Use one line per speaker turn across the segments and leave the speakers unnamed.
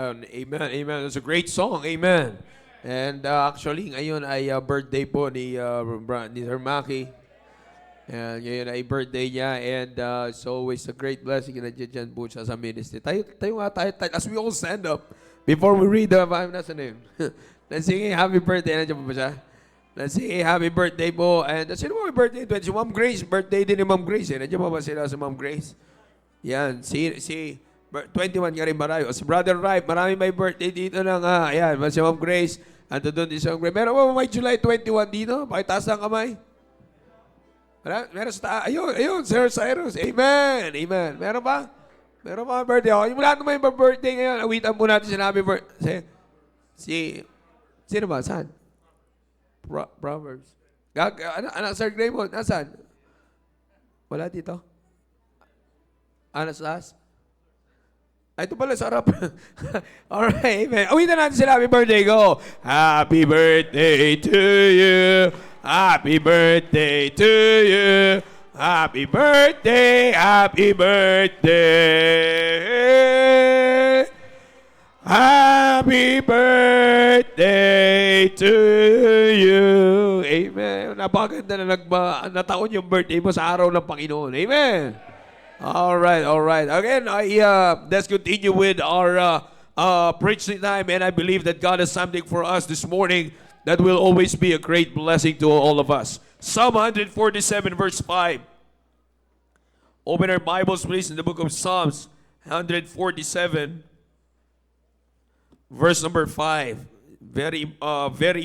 Amen, amen. It's a great song, amen. And actually, ngayon ay birthday po ni Sir Maki. And ngayon ay birthday niya and it's always a great blessing na dyan po siya sa ministry. Tayo nga tayo, as we all stand up, before we read the, nasa na yun? Let's sing happy birthday. Nandiyan po ba siya? Let's sing happy birthday po. And sino mo may birthday? Si Ma'am Grace, birthday din ni Ma'am Grace. Nandiyan po ba sila sa Ma'am Grace? Yan, si 21 ka rin marayo. Si Brother Ripe, marami may birthday dito ng, ayan, si Ma'am Grace. Ando doon din si Ma'am Grace. Meron ba may July 21 dito? Pakitaas ng kamay. Meron sa ayun, Sir Cyrus. Amen, amen. Meron ba? Meron ba birthday? Okay, mula naman yung birthday ngayon. Awitan po natin sinabi sino ba? Saan? Proverbs. Sir Graymond, nasaan? Wala dito? Anastas? Ito pala sa harap. Alright, amen. Awitan natin sila. Happy birthday, go. Happy birthday to you. Happy birthday to you. Happy birthday, happy birthday. Happy birthday to you. Amen. Napakaganda na nataon yung birthday mo sa araw ng Panginoon. Amen. All right. Again, let's continue with our preaching time, and I believe that God has something for us this morning that will always be a great blessing to all of us. Psalm 147, verse 5. Open our Bibles, please, in the book of Psalms 147, verse number 5. Very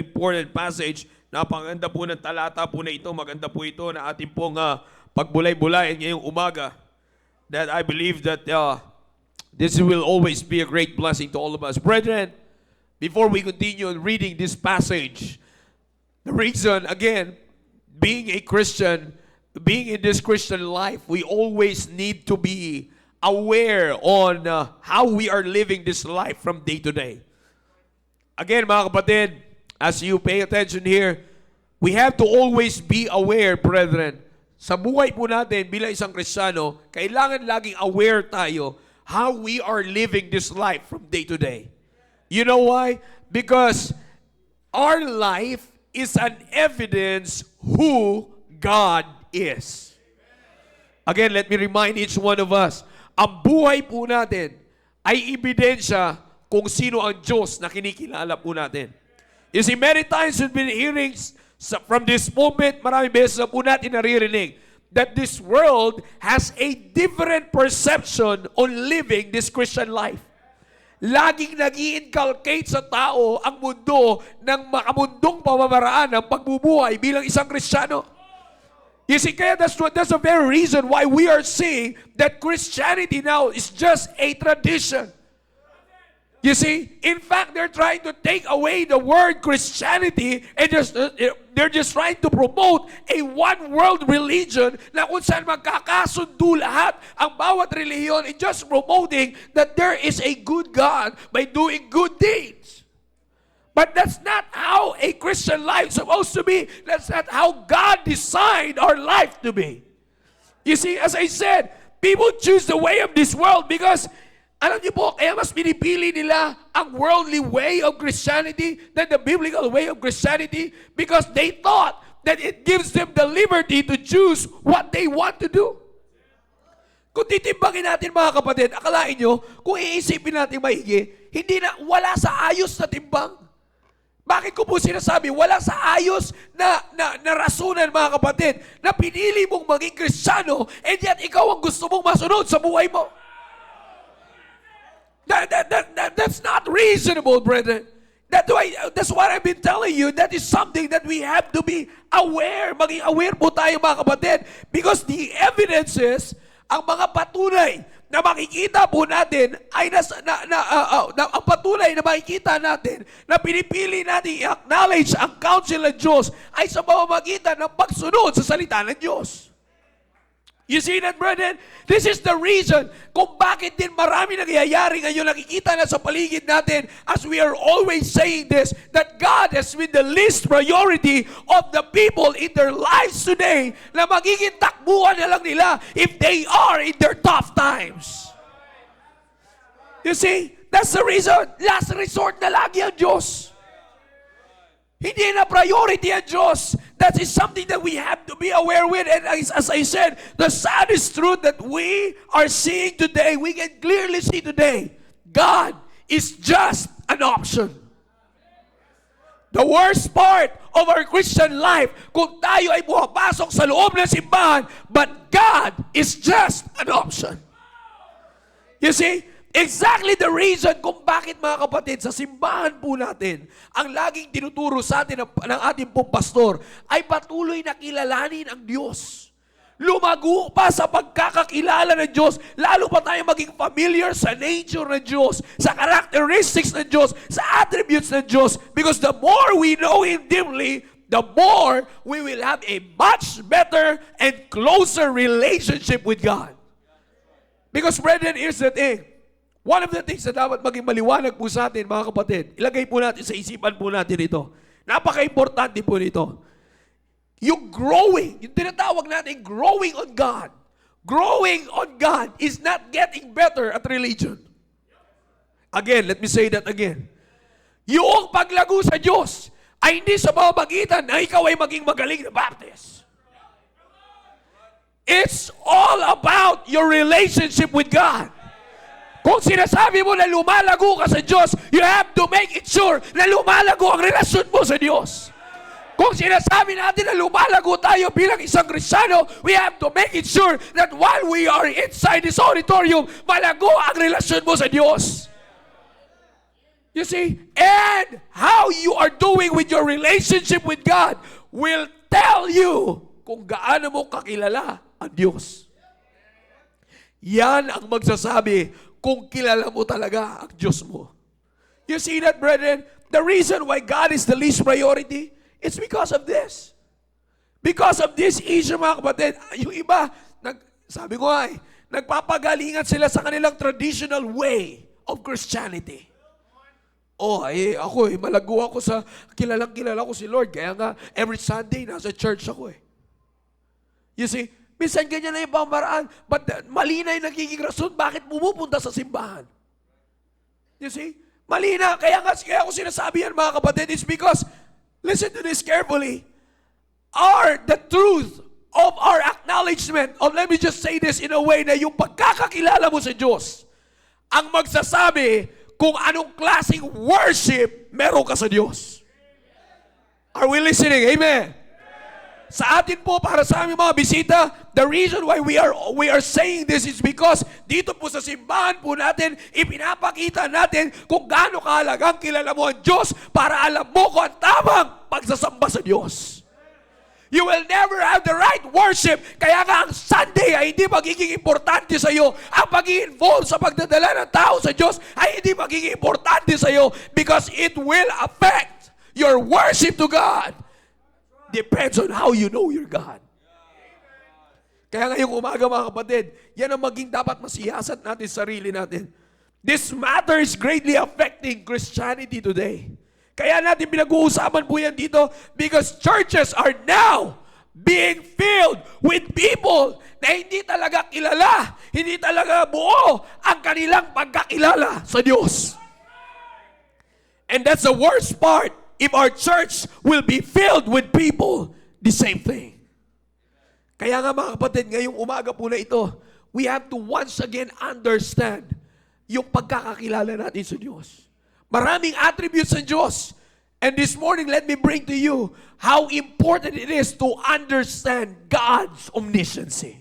important passage. Napakaganda po ng talata po na ito. Maganda po ito na ating pong pagbulay-bulayan ngayong umaga. That I believe that this will always be a great blessing to all of us. Brethren, before we continue reading this passage, the reason, again, being a Christian, being in this Christian life, we always need to be aware on how we are living this life from day to day. Again, mga kapatid, as you pay attention here, we have to always be aware, brethren. Sa buhay po natin bilang isang Kristiyano, kailangan laging aware tayo how we are living this life from day to day. You know why? Because our life is an evidence who God is. Again, let me remind each one of us, ang buhay po natin ay ebidensya kung sino ang Diyos na kinikilala po natin. You see, many times we've been hearing from this moment, maraming beses na po natin naririnig that this world has a different perception on living this Christian life. Laging nag-i-inculcate sa tao ang mundo ng makamundong pamamaraan ng pagbubuhay bilang isang Kristiyano. You see, kaya that's the very reason why we are seeing that Christianity now is just a tradition. You see, in fact, they're trying to take away the word Christianity and they're just trying to promote a one-world religion na kung saan magkakasundo lahat ang bawat relihiyon and just promoting that there is a good God by doing good deeds. But that's not how a Christian life is supposed to be. That's not how God designed our life to be. You see, as I said, people choose the way of this world because alam niyo po, kaya mas pinipili nila ang worldly way of Christianity than the biblical way of Christianity because they thought that it gives them the liberty to choose what they want to do. Kung titimbangin natin mga kapatid, akalain nyo, kung iisipin natin maigi, wala sa ayos na timbang. Bakit ko po sinasabi, wala sa ayos na rasunan mga kapatid, na pinili mong maging Kristiyano and yet ikaw ang gusto mong masunod sa buhay mo. That's not reasonable, brethren. That's what I've been telling you. That is something that we have to be aware. Maging aware po tayo mga kapatid. Because the evidences, ang mga patunay na makikita po natin ay ang patunay na makikita natin na pinipili natin i-acknowledge ang counsel ng Diyos ay sa pamamagitan ng pagsunod sa salita ng Diyos. You see that, brethren? This is the reason kung bakit din marami nangyayari ngayon nakikita na sa paligid natin as we are always saying this, that God has been the least priority of the people in their lives today na magiging takbuhan na lang nila if they are in their tough times. You see,
That's the reason, last resort na lagi ang Diyos. Hindi na priority ang Diyos. That is something that we have to be aware with. And as I said, the saddest truth that we are seeing today, we can clearly see today, God is just an option. The worst part of our Christian life, kung tayo ay pumapasok sa loob ng simbahan, but God is just an option. You see, exactly the reason kung bakit, mga kapatid, sa simbahan po natin, ang laging tinuturo sa atin ng ating pong pastor ay patuloy na kilalanin ang Diyos. Lumago pa sa pagkakakilala ng Diyos, lalo pa tayo maging familiar sa nature ng Diyos, sa characteristics ng Diyos, sa attributes ng Diyos. Because the more we know Him deeply, the more we will have a much better and closer relationship with God. Because brethren, here's the thing. One of the things na dapat maging maliwanag po sa atin, mga kapatid, ilagay po natin sa isipan po natin ito. Napaka-importante po nito. Yung growing, yung tinatawag natin growing on God. Growing on God is not getting better at religion. Again, let me say that again. Yung paglago sa Diyos ay hindi sa pamamagitan na ikaw ay maging magaling na Baptist. It's all about your relationship with God. Kung sinasabi mo na lumalago ka sa Diyos, you have to make it sure na lumalago ang relasyon mo sa Diyos. Kung sinasabi natin na lumalago tayo bilang isang Kristiyano, we have to make it sure that while we are inside this auditorium, malago ang relasyon mo sa Diyos. You see, and how you are doing with your relationship with God will tell you kung gaano mo kakilala ang Diyos. Yan ang magsasabi kung kilala mo talaga ang Diyos mo. You see that, brethren? The reason why God is the least priority, it's because of this. Because of this issue, mga kapatid. Yung iba, sabi ko nga nagpapagalingan sila sa kanilang traditional way of Christianity. Ako malago ako sa kilala ko si Lord. Kaya nga, every Sunday, nasa church ako You see, minsan ganyan na yung pamaraan, but mali na yung nagiging rason bakit pumupunta sa simbahan. You see? Mali na. Kaya ako sinasabi yan, mga kapatid, is because, listen to this carefully, the truth of our acknowledgement, or let me just say this in a way na yung pagkakakilala mo sa Diyos, ang magsasabi kung anong klaseng worship meron ka sa Diyos. Are we listening? Amen? Sa atin po, para sa aming mga bisita, the reason why we are saying this is because dito po sa simbahan po natin, ipinapakita natin kung gaano kahalagang kilala mo ang Diyos para alam mo kung ang tamang pagsasamba sa Diyos. You will never have the right worship. Kaya nga ang Sunday ay hindi magiging importante sa iyo. Ang pag-i-involve sa pagdadala ng tao sa Diyos ay hindi magiging importante sa iyo because it will affect your worship to God. Depends on how you know your God. Kaya ngayong umaga, mga kapatid, yan ang maging dapat masiyasat natin sarili natin. This matter is greatly affecting Christianity today. Kaya natin pinag-uusapan po yan dito because churches are now being filled with people na hindi talaga kilala, hindi talaga buo ang kanilang pagkakilala sa Diyos. And that's the worst part. If our church will be filled with people, the same thing. Kaya nga, mga kapatid, ngayong umaga po na ito, we have to once again understand yung pagkakakilala natin sa Diyos. Maraming attributes ng Diyos. And this morning, let me bring to you how important it is to understand God's omnisciency.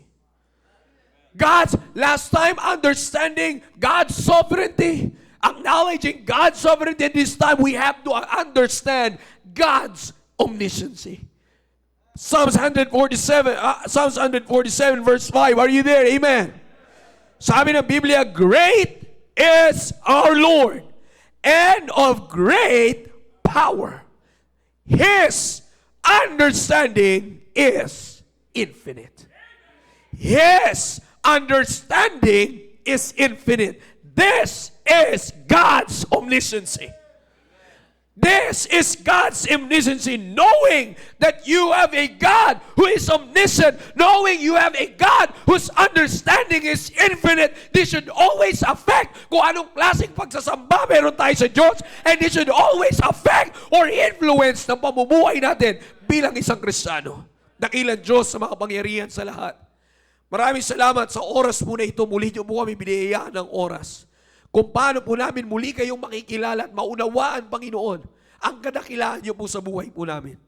Last time, understanding God's sovereignty, acknowledging God's sovereignty, this time we have to understand God's omnisciency. Psalms 147 verse 5. Are you there? Amen. Sabi ng Biblia, great is our Lord and of great power. His understanding is infinite. His understanding is infinite. This is God's omnisciency. This is God's omnisciency, knowing that you have a God who is omniscient, knowing you have a God whose understanding is infinite. This should always affect kung anong klaseng pagsasamba meron tayo sa Diyos, and this should always affect or influence ng pamumuhay natin bilang isang Kristiyano. Dakilang Diyos sa makapangyarihan sa lahat. Maraming salamat sa oras po na ito. Muli niyo po kami biniyayaan ng oras. Kung paano po namin muli kayong makikilala at maunawaan, Panginoon, ang kadakilaan niyo po sa buhay po namin.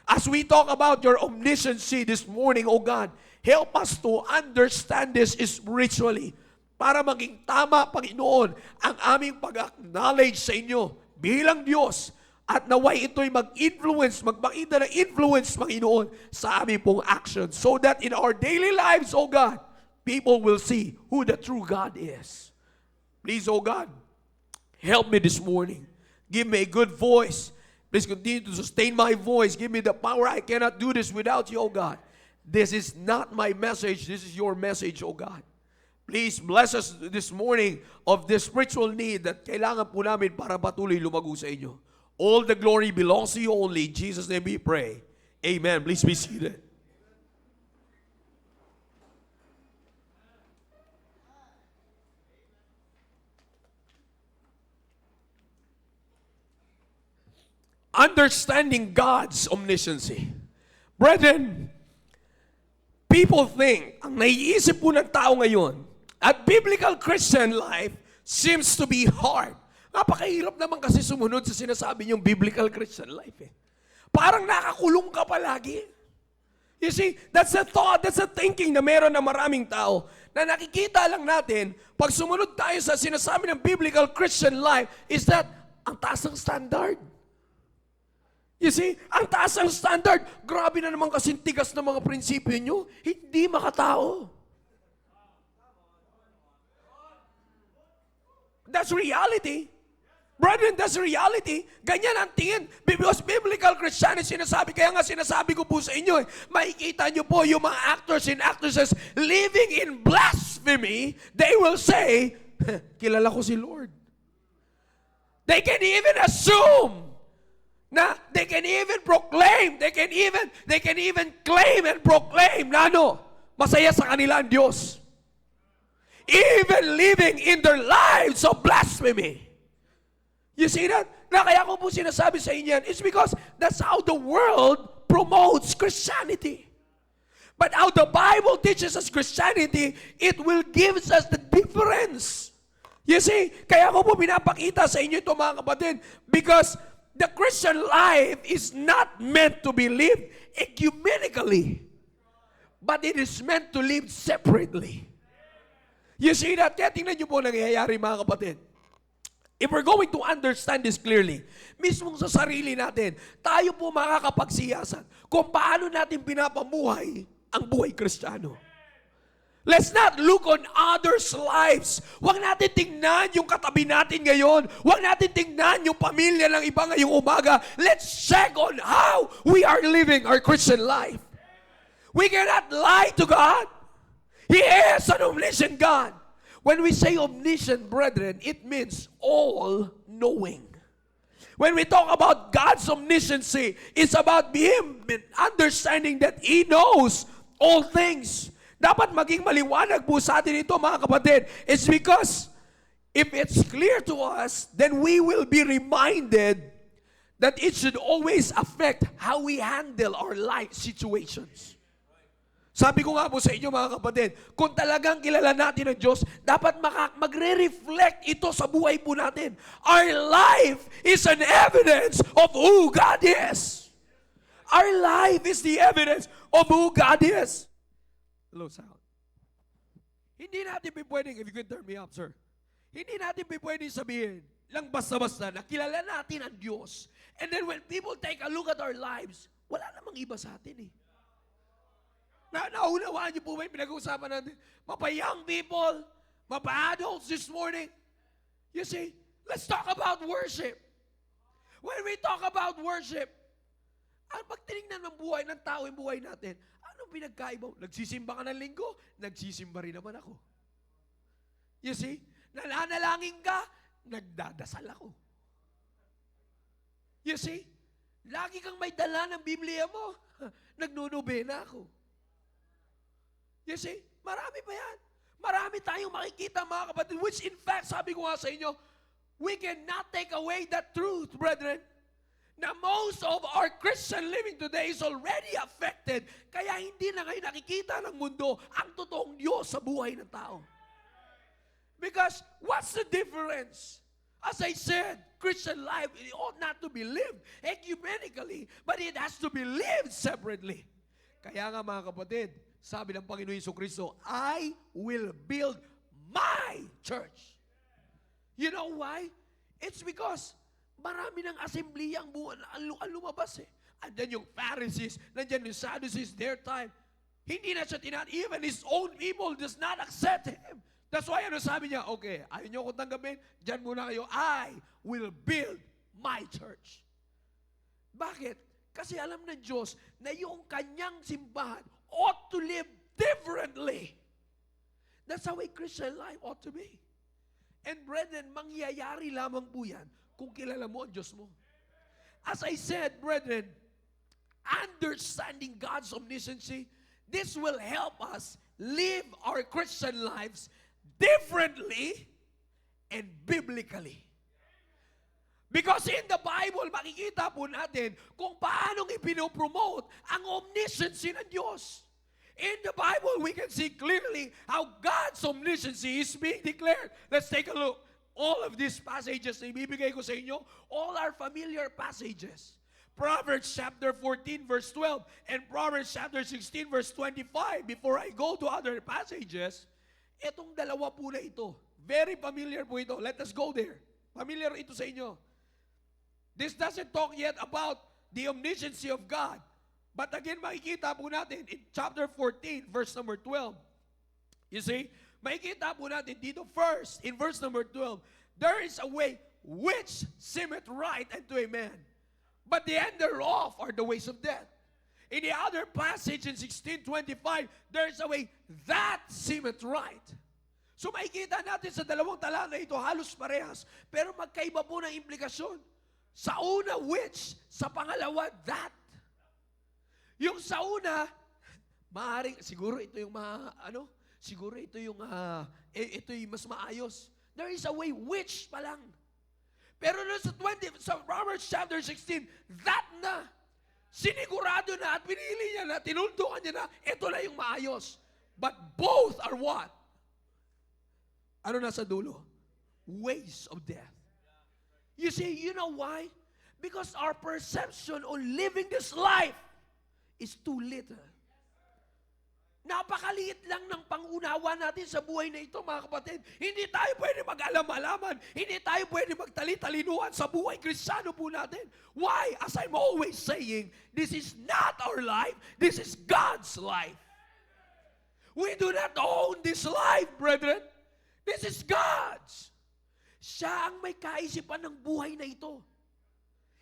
As we talk about your omnisciency this morning, O God, help us to understand this spiritually para maging tama, Panginoon, ang aming pag-acknowledge sa inyo bilang Diyos at naway ito'y mag-influence, magpakita ng influence, Panginoon, sa aming pong action so that in our daily lives, O God, people will see who the true God is. Please, oh God, help me this morning. Give me a good voice. Please continue to sustain my voice. Give me the power. I cannot do this without you, oh God. This is not my message. This is your message, oh God. Please bless us this morning of this spiritual need that kailangan po namin para patuloy lumago sa inyo. All the glory belongs to you only. In Jesus' name we pray. Amen. Please be seated. Understanding God's omnisciency. Brethren, people think, ang naiisip po ng tao ngayon, at biblical Christian life seems to be hard. Napakahirap naman kasi sumunod sa sinasabi niyong biblical Christian life. Parang nakakulong ka palagi. You see, that's a thought, that's a thinking na meron na maraming tao na nakikita lang natin pag sumunod tayo sa sinasabi ng biblical Christian life is that ang taas ng standard. You see, ang taas ng standard, grabe na naman kasing tigas ng mga prinsipyo nyo, hindi makatao. That's reality. Brethren, that's reality. Ganyan ang tingin. Because biblical Christianity sinasabi, kaya nga sinasabi ko po sa inyo, makikita nyo po yung mga actors and actresses living in blasphemy, they will say, kilala ko si Lord. They can even assume na they can even proclaim, they can even claim and proclaim na masaya sa kanila ang Diyos. Even living in their lives of blasphemy. You see that? Na kaya ko po sinasabi sa inyo yan, it's because that's how the world promotes Christianity. But how the Bible teaches us Christianity, it will give us the difference. You see, kaya ko po pinapakita sa inyo ito mga kapatid, because the Christian life is not meant to be lived ecumenically, but it is meant to live separately. You see that? Kaya tingnan niyo po nangyayari mga kapatid. If we're going to understand this clearly, mismong sa sarili natin, tayo po makakapagsiyasan kung paano natin pinapamuhay ang buhay Kristiyano. Let's not look on others' lives. Huwag natin tingnan yung katabi natin ngayon. Huwag natin tingnan yung pamilya ng iba ngayong umaga. Let's check on how we are living our Christian life. We cannot lie to God. He is an omniscient God. When we say omniscient, brethren, it means all-knowing. When we talk about God's omnisciency, it's about Him understanding that He knows all things. Dapat maging maliwanag po sa atin ito mga kapatid. It's because if it's clear to us, then we will be reminded that it should always affect how we handle our life situations. Sabi ko nga po sa inyo mga kapatid, kung talagang kilala natin ang Diyos, dapat magre-reflect ito sa buhay po natin. Our life is an evidence of who God is. Our life is the evidence of who God is. Hello, sound. Hindi natin pwedeng, if you can turn me up, sir. Hindi natin pwedeng sabihin, lang basta-basta, na kilala natin ang Diyos. And then when people take a look at our lives, wala namang iba sa atin eh. Naunawaan niyo po ba yung pinag-uusapan natin? Mapa-young people, mapa-adults this morning. You see, let's talk about worship. When we talk about worship, ang pagtinignan ng buhay ng tao yung buhay natin, anong pinagkaiba? Nagsisimba ka ng linggo, nagsisimba rin naman ako. You see, nananalangin ka, nagdadasal ako. You see? Lagi kang may dala ng Biblia mo. Nagnunubena ako. You see? Marami pa yan. Marami tayong makikita, mga kapatid, which in fact, sabi ko nga sa inyo, we cannot take away that truth, brethren, na most of our Christian living today is already affected. Kaya hindi na ngayon nakikita ng mundo ang totoong Diyos sa buhay ng tao. Because what's the difference? As I said, Christian life, it ought not to be lived ecumenically, but it has to be lived separately. Kaya nga, mga kapatid, sabi ng Panginoon Jesucristo, I will build my church. You know why? It's because marami ng assembly ang lumabas eh. And then yung Pharisees, nandiyan yung Sadducees, their time, hindi na siya even his own people does not accept him. That's why ano sabi niya, okay, ayaw niyo akong tanggapin, dyan muna kayo, I will build my church. Bakit? Kasi alam ng Diyos na yung kanyang simbahan ought to live differently. That's how a Christian life ought to be. And brethren, mangyayari lamang po yan kung kilala mo ang Diyos mo. As I said, brethren, understanding God's omnisciency, this will help us live our Christian lives differently and biblically. Because in the Bible, makikita po natin kung paanong ipinopromote ang omnisciency ng Diyos. In the Bible, we can see clearly how God's omnisciency is being declared. Let's take a look. All of these passages na ibibigay ko sa inyo, all are familiar passages. Proverbs chapter 14 verse 12 and Proverbs chapter 16 verse 25. Before I go to other passages, itong dalawa po na ito, very familiar po ito. Let us go there. Familiar ito sa inyo. This doesn't talk yet about the omnisciency of God. But again, makikita po natin in chapter 14, verse number 12. You see, makikita po natin dito first, in verse number 12, there is a way which seemeth right unto a man, but the end thereof are the ways of death. In the other passage in 16:25, there is a way that seemeth right. So makikita natin sa dalawang talata ito, halos parehas, pero magkaiba po ng implikasyon. Sa una, which, sa pangalawa, that. Yung sa una, maaaring, siguro ito yung siguro ito yung, ito yung mas maayos. There is a way which pa lang. Pero sa Proverbs chapter 16, that na. Sinigurado na at pinili niya na, tinundukan niya na, ito na yung maayos. But both are what? Ano nasa dulo? Ways of death. You see, you know why? Because our perception on living this life is too little. Napakaliit lang ng pangunawa natin sa buhay na ito, mga kapatid. Hindi tayo pwede mag-alam-alaman. Hindi tayo pwede magtali-talinuhan sa buhay Kristiyano po natin. Why? As I'm always saying, this is not our life. This is God's life. We do not own this life, brethren. This is God's. Siya ang may kaisipan ng buhay na ito.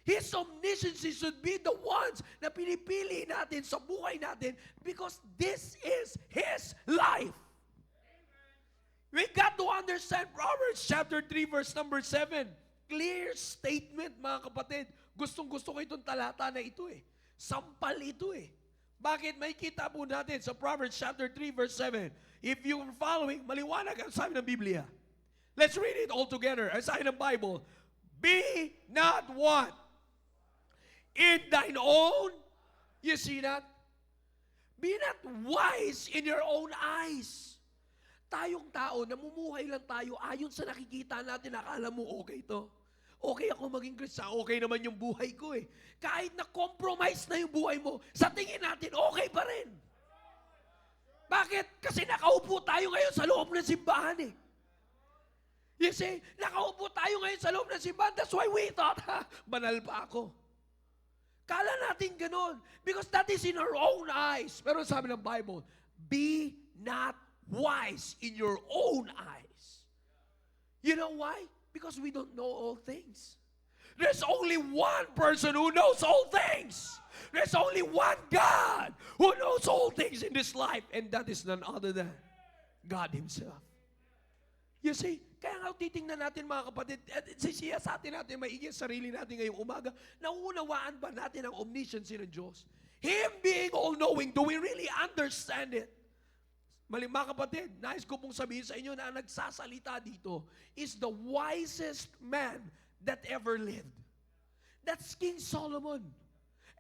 His omniscience should be the ones na pinipili natin sa buhay natin because this is His life. We got to understand Proverbs chapter 3 verse number 7. Clear statement, mga kapatid. Gustong-gusto ko itong talata na ito eh. Sampal ito eh. Bakit? May kita po natin sa Proverbs chapter 3 verse 7. If you're following, maliwanag ang sabi ng Biblia. Let's read it all together. Ang sabi ng Bible, be not what? In thine own, you see that? Be not wise in your own eyes. Tayong tao, namumuhay lang tayo ayon sa nakikita natin, akala mo okay to. Okay ako maging Kristiyano, okay naman yung buhay ko eh. Kahit na compromise na yung buhay mo, sa tingin natin, okay pa rin. Bakit? Kasi nakaupo tayo ngayon sa loob ng simbahan eh. You see, nakaupo tayo ngayon sa loob ng simbahan, that's why we thought, banal pa ako. Kala natin ganon. Because that is in our own eyes. Pero sabi ng Bible, be not wise in your own eyes. You know why? Because we don't know all things. There's only one person who knows all things. There's only one God who knows all things in this life. And that is none other than God Himself. You see, Kaya nga titingnan natin mga kapatid, at sisiya sa atin natin, maigi ang sarili natin ngayong umaga, nauunawaan ba natin ang omniscience ng Diyos? Him being all-knowing, do we really understand it? Mga kapatid, nais ko pong sabihin sa inyo na ang nagsasalita dito is the wisest man that ever lived. That's King Solomon.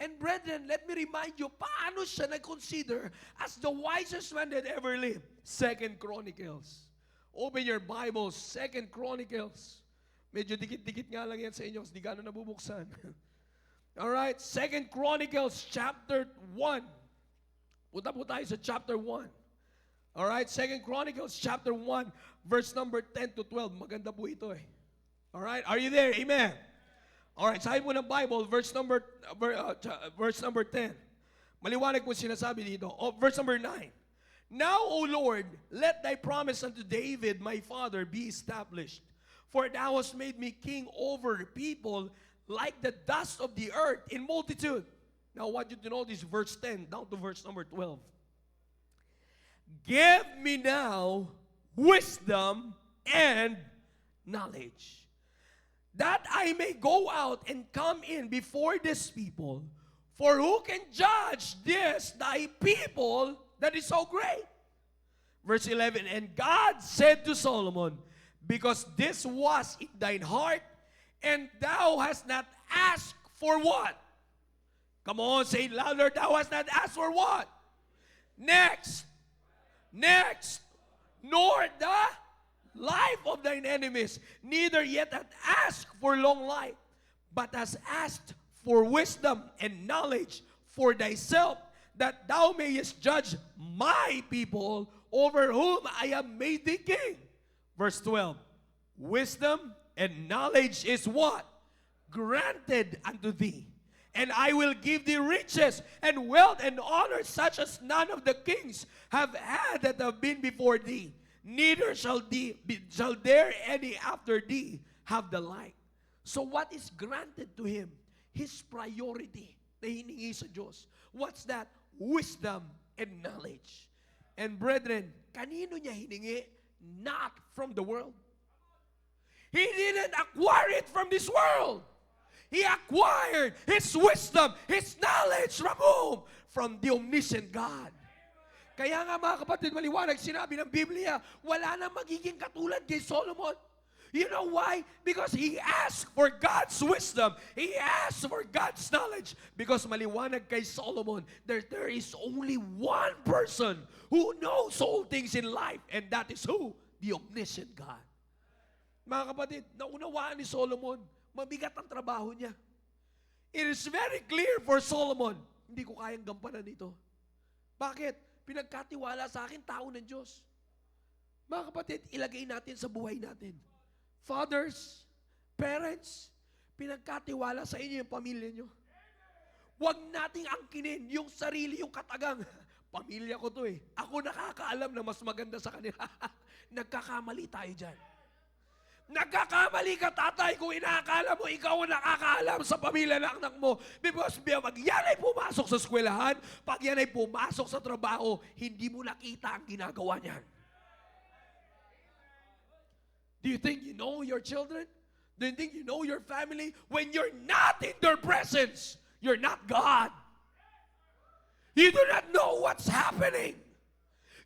And brethren, let me remind you, paano siya nag-consider as the wisest man that ever lived? 2 Chronicles. Open your Bibles, 2 Chronicles. Medyo dikit-dikit nga lang yan sa inyo, hindi gano'n nabubuksan. Alright, 2 Chronicles chapter 1. Punta po tayo sa chapter 1. Alright, 2 Chronicles chapter 1, verse number 10 to 12. Maganda po ito eh. Alright, are you there? Amen. Alright, sabi mo ng Bible, verse number 10. Maliwanag po sinasabi dito. Verse number 9. Now, O Lord, let thy promise unto David, my father, be established. For thou hast made me king over people like the dust of the earth in multitude. Now, I want you to notice verse 10 down to verse number 12. Give me now wisdom and knowledge, that I may go out and come in before this people. For who can judge this thy people that is so great? Verse 11, and God said to Solomon, because this was in thine heart, and thou hast not asked for what? Come on, say it louder. Thou hast not asked for what? Next, nor the life of thine enemies, neither yet hast asked for long life, but hast asked for wisdom and knowledge for thyself, that thou mayest judge my people over whom I have made thee king. Verse 12, wisdom and knowledge is what? Granted unto thee. And I will give thee riches and wealth and honor such as none of the kings have had that have been before thee. Neither shall there any after thee have the like. So what is granted to him? His priority na hiningi sa Diyos. What's that? Wisdom and knowledge. And brethren, kanino niya hiningi? Not from the world. He didn't acquire it from this world. He acquired his wisdom, his knowledge from whom? From the omniscient God. Kaya nga mga kapatid, maliwanag, sinabi ng Biblia, wala na magiging katulad kay Solomon. You know why? Because he asked for God's wisdom. He asked for God's knowledge. Because maliwanag kay Solomon, there is only one person who knows all things in life, and that is who? The omniscient God. Mga kapatid, naunawaan ni Solomon, mabigat ang trabaho niya. It is very clear for Solomon, hindi ko kayang gampanan ito. Bakit? Pinagkatiwala sa akin, tao ng Diyos. Mga kapatid, ilagay natin sa buhay natin. Fathers, parents, pinagkatiwala sa inyo yung pamilya nyo. Huwag nating angkinin yung sarili, yung katagang. Pamilya ko to eh. Ako nakakaalam na mas maganda sa kanila. Nagkakamali tayo dyan. Nagkakamali ka, tatay, kung inaakala mo ikaw ang nakakaalam sa pamilya ng anak mo. Because pag yan ay pumasok sa eskwelahan, pag yan ay pumasok sa trabaho, hindi mo nakita ang ginagawa niyan. Do you think you know your children? Do you think you know your family? When you're not in their presence, you're not God. You do not know what's happening.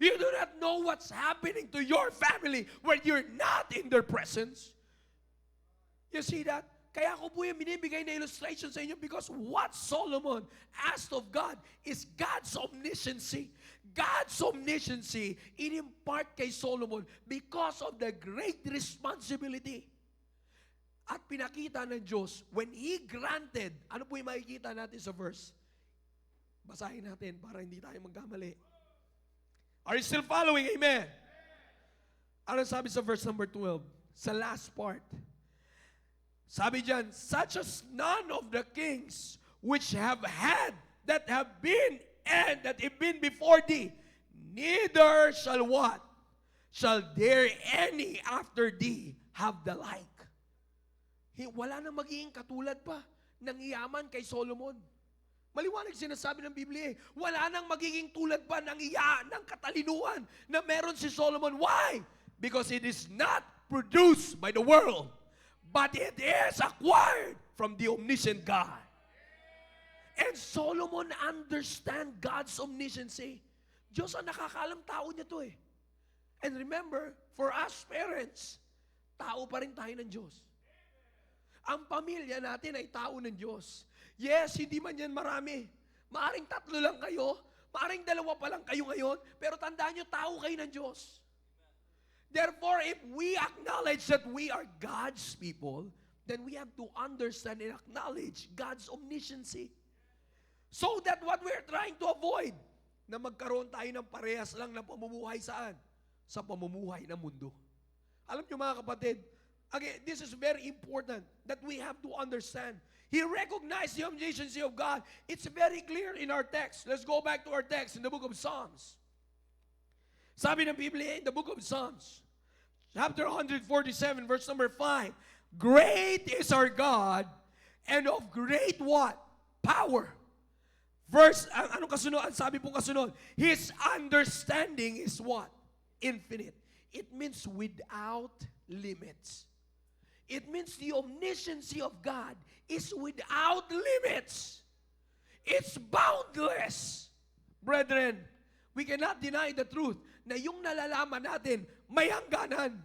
You do not know what's happening to your family when you're not in their presence. You see that? Kaya ko po yung binibigay na illustration sa inyo because what Solomon asked of God is God's omnisciency. God's omnisciency in-impart kay Solomon because of the great responsibility. At pinakita ng Diyos, when He granted, ano po yung makikita natin sa verse? Basahin natin para hindi tayo magkamali. Are you still following? Amen. Ano sabi sa verse number 12? Sa last part. Sabi dyan, such as none of the kings which have had, that have been, and that have been before thee, neither shall what? Shall there any after thee have the like. Wala nang magiging katulad pa ng yaman kay Solomon. Maliwanag sinasabi ng Biblia, wala nang magiging tulad pa ng katalinuhan na meron si Solomon. Why? Because it is not produced by the world, but it is acquired from the omniscient God. And Solomon understand God's omniscience. Diyos ang nakakaalam, tao niya to eh. And remember, for us parents, tao pa rin tayo ng Diyos. Ang pamilya natin ay tao ng Diyos. Yes, hindi man yan marami. Maaring 3 lang kayo, maaring 2 pa lang kayo ngayon, pero tandaan nyo, tao kayo ng Diyos. Therefore, if we acknowledge that we are God's people, then we have to understand and acknowledge God's omniscience. So that what we're trying to avoid, na magkaroon tayo ng parehas lang na pamumuhay saan? Sa pamumuhay ng mundo. Alam nyo mga kapatid, again, this is very important that we have to understand. He recognized the omniscience of God. It's very clear in our text. Let's go back to our text in the book of Psalms. Sabi ng Biblia in the book of Psalms, chapter 147, verse number 5, great is our God, and of great what? Power. Verse, ano kasunod? Ang sabi pong kasunod, His understanding is what? Infinite. It means without limits. It means the omniscience of God is without limits. It's boundless. Brethren, we cannot deny the truth na yung nalalaman natin may hangganan.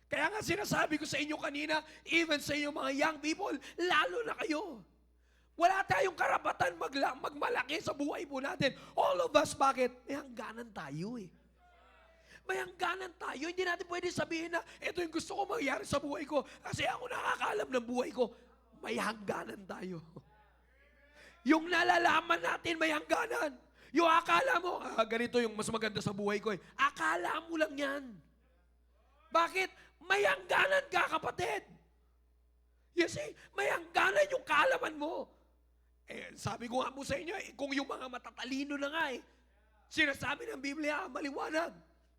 Kaya nga sinasabi ko sa inyo kanina, even sa inyo mga young people, lalo na kayo. Wala tayong karapatan magmalaki sa buhay po natin. All of us, bakit? May hangganan tayo eh. May hangganan tayo. Hindi natin pwede sabihin na, ito yung gusto ko mangyari sa buhay ko kasi ako nakakaalam ng buhay ko. May hangganan tayo. Yung nalalaman natin, may hangganan. Yung akala mo, ganito yung mas maganda sa buhay ko eh. Akala mo lang yan. Bakit? May hangganan ka, kapatid. You see, may hangganan yung kaalaman mo. Eh, sabi ko nga po sa inyo, kung yung mga matatalino na nga eh, sinasabi ng Biblia, maliwanag.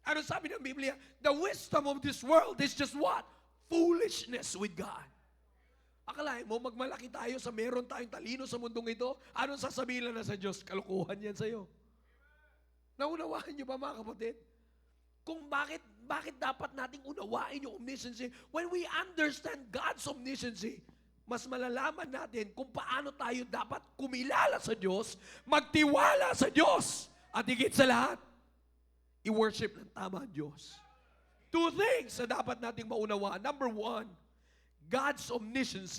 Ano sabi ng Biblia? The wisdom of this world is just what? Foolishness with God. Akalain mo, magmalaki tayo sa meron tayong talino sa mundong ito, anong sasabihin lang na sa Diyos? Kalukuhan yan sa'yo. Naunawaan niyo ba mga kapatid? Kung bakit dapat nating unawain yung omniscience? When we understand God's omniscience, mas malalaman natin kung paano tayo dapat kumilala sa Diyos, magtiwala sa Diyos, at higit sa lahat, i-worship ng tama ang Diyos. 2 things na dapat nating maunawaan. Number 1, God's omniscience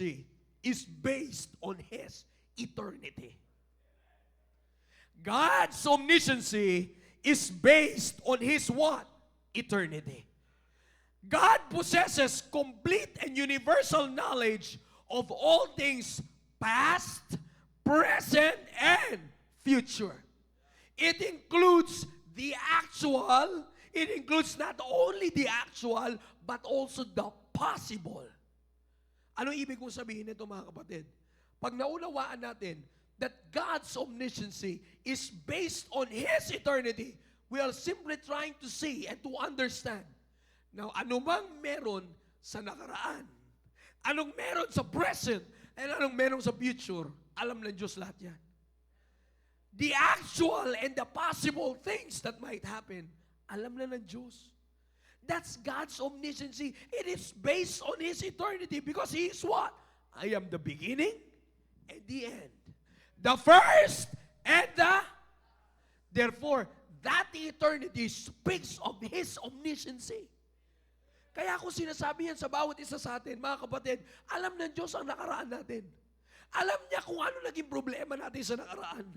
is based on His eternity. God's omniscience is based on His what? Eternity. God possesses complete and universal knowledge of all things past, present, and future. It includes the actual, it includes not only the actual, but also the possible. Ano ibig kong sabihin nito mga kapatid? Pag naunawaan natin that God's omniscience is based on His eternity, we are simply trying to see and to understand. Now, anumang meron sa nakaraan, anong meron sa present, and anong meron sa future, alam ng Diyos lahat yan. The actual and the possible things that might happen, alam na ng Diyos. That's God's omniscience. It is based on His eternity because He is what? I am the beginning and the end. The first and the... Therefore, that eternity speaks of His omniscience. Kaya ako sinasabi yan sa bawat isa sa atin, mga kapatid, alam ng Diyos ang nakaraan natin. Alam niya kung ano naging problema natin sa nakaraan.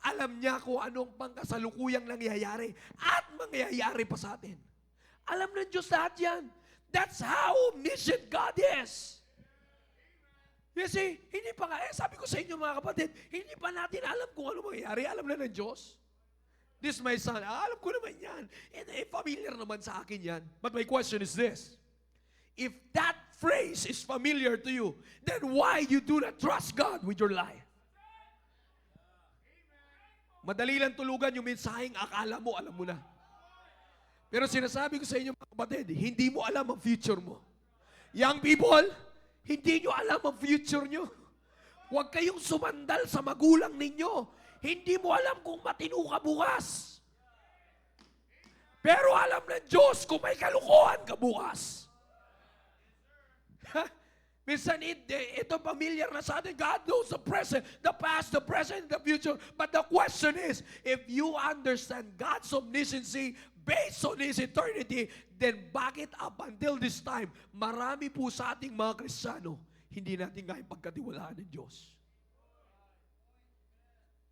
Alam niya kung anong pangkasalukuyang nangyayari at mangyayari pa sa atin. Alam ng Diyos lahat yan. That's how omniscient God is. You see, hindi pa nga, sabi ko sa inyo mga kapatid, hindi pa natin alam kung ano mangyayari. Alam na ng Diyos. This my son, alam ko naman yan. And familiar naman sa akin yan. But my question is this. If that phrase is familiar to you, then why you do not trust God with your life? Madali lang tulugan yung mensaheng akala mo, alam mo na. Pero sinasabi ko sa inyo mga kapatid, hindi mo alam ang future mo. Young people, hindi nyo alam ang future nyo. Huwag kayong sumandal sa magulang ninyo. Hindi mo alam kung matino ka bukas. Pero alam ng Diyos kung may kalukuhan ka bukas. Minsan ito familiar na sa atin. God knows the present, the past, the present, the future. But the question is, if you understand God's omnisciency based on His eternity, then bakit up until this time, marami po sa ating mga Kristiyano, hindi natin kaya pagkatiwalaan ng Diyos.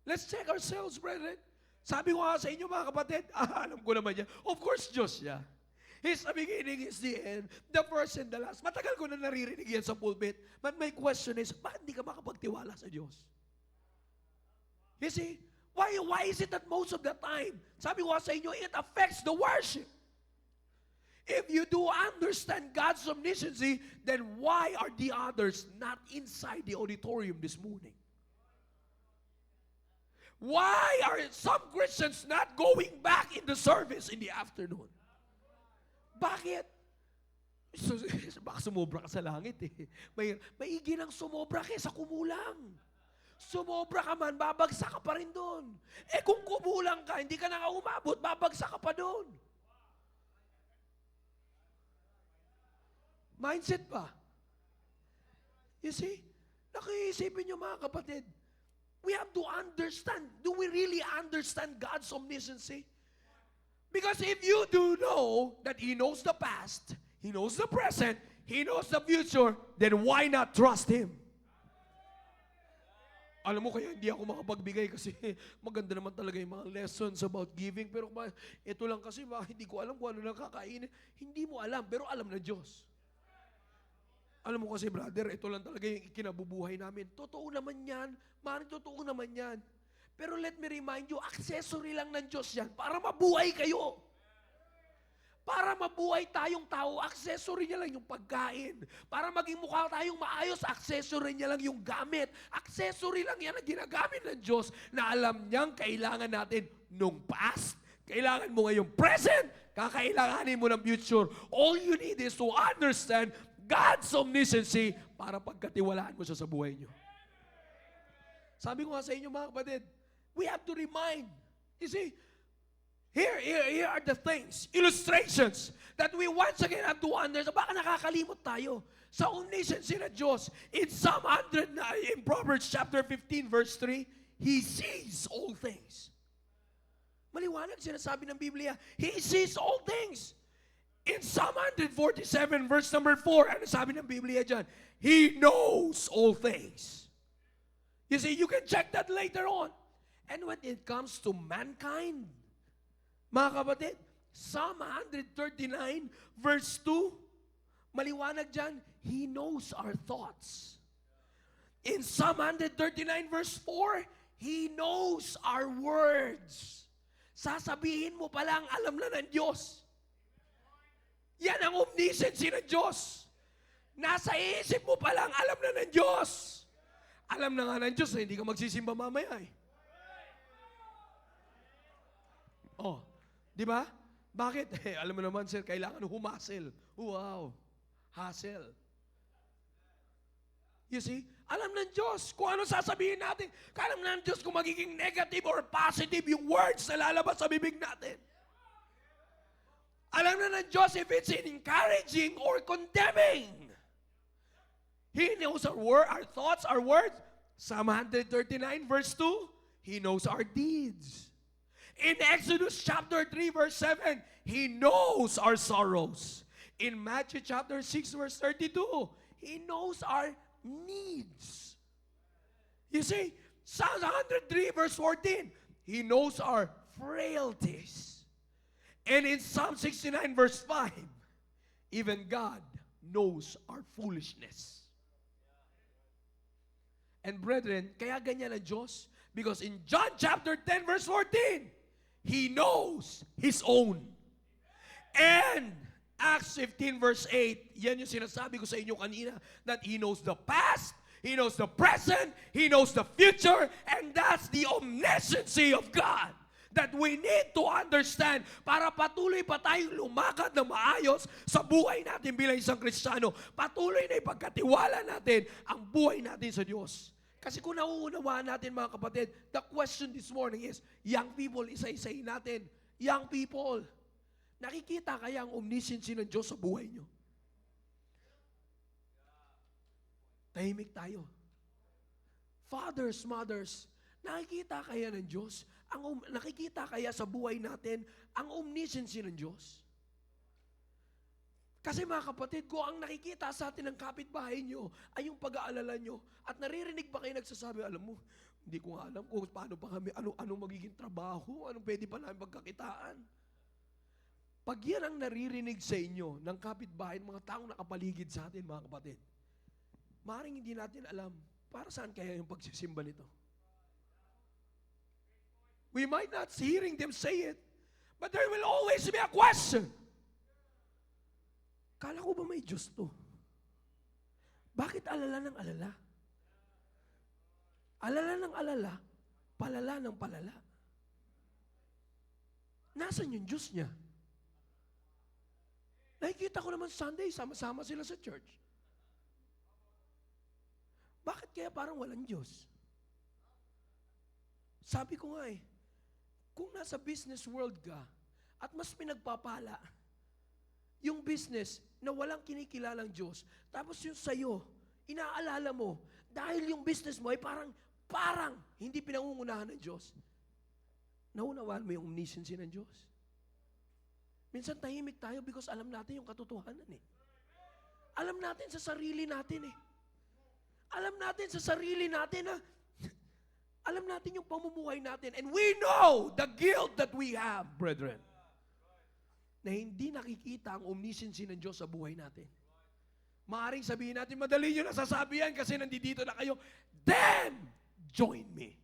Let's check ourselves, brethren. Sabi ko nga sa inyo mga kapatid, alam ko naman yan. Of course, Diyos yan. He's the beginning, He's the end, the first and the last. Matagal ko na naririnig yan sa pulpit. But my question is, bakit hindi ka makapagtiwala sa Diyos? You see, why is it that most of the time, sabi ko sa inyo, it affects the worship. If you do understand God's omnisciency, then why are the others not inside the auditorium this morning? Why are some Christians not going back in the service in the afternoon? Bakit? Baka sumobra ka sa langit eh. Maigi nang sumobra kaysa kumulang. Sumobra ka man, babagsak ka pa rin doon. Eh kung kumulang ka, hindi ka na umabot, babagsak ka pa doon. Mindset pa. You see? Nakiisipin nyo mga kapatid, we have to understand, do we really understand God's omnisciency? Because if you do know that He knows the past, He knows the present, He knows the future, then why not trust Him? Alam mo, kaya hindi ako makapagbigay kasi maganda naman talaga yung mga lessons about giving. Pero ito lang kasi, hindi ko alam kung ano nakakainin. Hindi mo alam, pero alam na Diyos. Alam mo kasi, brother, ito lang talaga yung kinabubuhay namin. Totoo naman yan. Maring totoo naman yan. Pero let me remind you, accessory lang ng Diyos yan para mabuhay kayo. Para mabuhay tayong tao, accessory niya lang yung pagkain. Para maging mukha tayong maayos, accessory niya lang yung gamit. Accessory lang yan na ginagamit ng Diyos na alam niyang kailangan natin nung past. Kailangan mo ngayong present, kakailanganin mo ng future. All you need is to understand God's omnisciency para pagkatiwalaan mo siya sa buhay niyo. Sabi ko nga sa inyo mga kapatid, we have to remind. You see, here are the things, illustrations, that we once again have to understand. Baka nakakalimot tayo sa omnisciency ng Diyos. In Psalm 100, in Proverbs chapter 15, verse 3, He sees all things. Maliwanag sinasabi ng Biblia, He sees all things. In Psalm 147, verse number 4, ano sabi ng Biblia dyan? He knows all things. You see, you can check that later on. And when it comes to mankind, mga kapatid, Psalm 139, verse 2, maliwanag dyan, He knows our thoughts. In Psalm 139, verse 4, He knows our words. Sasabihin mo pa lang, alam na ng Diyos. Yan ang omnisciency ng Diyos. Nasa isip mo pa lang, alam na ng Diyos. Alam na nga ng Diyos na hindi ka magsisimba mamaya eh. Oh, di ba? Bakit? Alam mo naman, sir, kailangan humasel. Wow, hassle. You see? Alam ng Diyos kung ano sasabihin natin. Alam ng Diyos kung magiging negative or positive yung words na lalabas sa bibig natin. Alam na ng Diyos if it's encouraging or condemning. He knows our thoughts, our words. Psalm 139, verse 2, He knows our deeds. In Exodus chapter 3, verse 7, He knows our sorrows. In Matthew chapter 6, verse 32, He knows our needs. You see, Psalm 103, verse 14, He knows our frailties. And in Psalm 69, verse 5, even God knows our foolishness. And brethren, kaya ganyan ang Diyos, because in John chapter 10, verse 14, He knows His own. And Acts 15 verse 8, yan yung sinasabi ko sa inyo kanina, that He knows the past, He knows the present, He knows the future, and that's the omnisciency of God that we need to understand para patuloy pa tayong lumakad na maayos sa buhay natin bilang isang Kristiyano. Patuloy na ipagkatiwala natin ang buhay natin sa Diyos. Kasi kung nauunawaan natin mga kapatid, the question this morning is, young people, isa-isahin natin, young people, Nakikita kaya ang omniscience ng Diyos sa buhay nyo? Tahimik tayo. Fathers, mothers, nakikita kaya ng Diyos? Nakikita kaya sa buhay natin ang omniscience ng Diyos? Kasi mga kapatid ko, ang nakikita sa atin ng kapitbahay nyo ay yung pag-aalala nyo. At naririnig ba kayo nagsasabi, alam mo, hindi ko nga alam kung paano pa kami, ano magiging trabaho, anong pwede pa namin pagkakitaan. Pag yan ang naririnig sa inyo ng kapitbahay, ng mga taong nakapaligid sa atin, mga kapatid, maaaring hindi natin alam, para saan kaya yung pagsisimba nito? We might not hearing them say it, but there will always be a question. Kala ko ba may Diyos to? Bakit alala ng alala? Alala ng alala, palala ng palala. Nasaan yung Diyos niya? Nakikita ko naman Sunday, sama-sama sila sa church. Bakit kaya parang walang Diyos? Sabi ko nga kung nasa business world ka at mas pinagpapala yung business na walang kinikilalang Diyos, tapos yung sa'yo, inaalala mo, dahil yung business mo ay parang hindi pinangungunahan ng Diyos. Naunawaan mo yung omniscience ng Diyos? Minsan tahimik tayo because alam natin yung katotohanan Alam natin sa sarili natin Alam natin sa sarili natin alam natin yung pamumuhay natin. And we know the guilt that we have, brethren. Na hindi nakikita ang omniscience ng Diyos sa buhay natin. Maaring sabihin natin, madali nyo nasasabi yan kasi nandito na kayo. Then, join me.